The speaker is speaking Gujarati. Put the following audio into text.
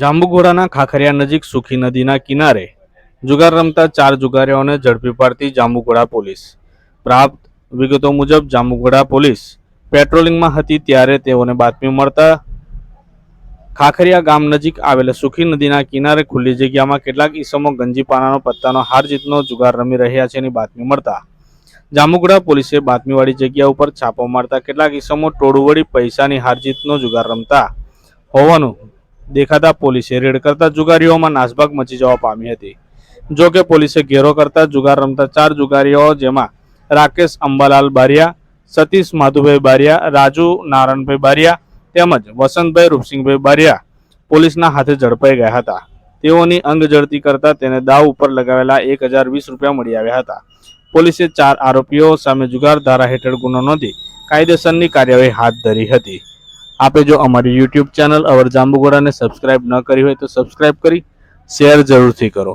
જાંબુઘોડાના ખાખરિયા નજીક સુખી નદીના કિનારે જુગાર રમતા 4 જુગારીઓને ઝડપી પાડતી જાંબુઘોડા પોલીસ। પ્રાપ્ત વિગતો મુજબ જાંબુઘોડા પોલીસ પેટ્રોલિંગમાં હતી ત્યારે તેઓને બાતમી મળતા ખાખરિયા ગામ નજીક આવેલ સુખી નદીના કિનારે ખુલ્લી જગ્યામાં કેટલાક ઈસમો ગંજીપાનાનો પત્તાનો હાર જીતનો જુગાર રમી રહ્યા છે ની બાતમી મળતા જાંબુઘોડા પોલીસે બાતમીવાળી જગ્યા ઉપર છાપો મારતા કેટલાક ઈસમો ટોળું વળી પૈસાની હાર જીતનો જુગાર રમતા હોવાનું દેખાતા પોલીસે રેડ કરતા જુગારીઓમાં નાસભાગ મચી જવા પામી હતી। જો કે પોલીસે ઘેરો કરતા જુગાર રમતા 4 જુગારીઓ જેમાં રાકેશ અંબાલાલ બારિયા, સતીશ માધુભાઈ બારિયા, રાજુ નારાયણભાઈ બારિયા તેમજ વસંતભાઈ રૂપસિંહભાઈ બારિયા પોલીસના હાથે ઝડપાઈ ગયા હતા। તેઓની અંગ ઝડતી કરતા તેને દાવ ઉપર લગાવેલા 1020 રૂપિયા મળી આવ્યા હતા। પોલીસે 4 આરોપીઓ સામે જુગાર ધારા હેઠળ ગુનો નોંધી કાયદેસરની કાર્યવાહી હાથ ધરી હતી। આપે જો અમારી YouTube ચેનલ અવર જાંબુઘોડાને સબસ્ક્રાઇબ ન કરી હોય તો સબસ્ક્રાઇબ કરી શેર જરૂરથી કરો।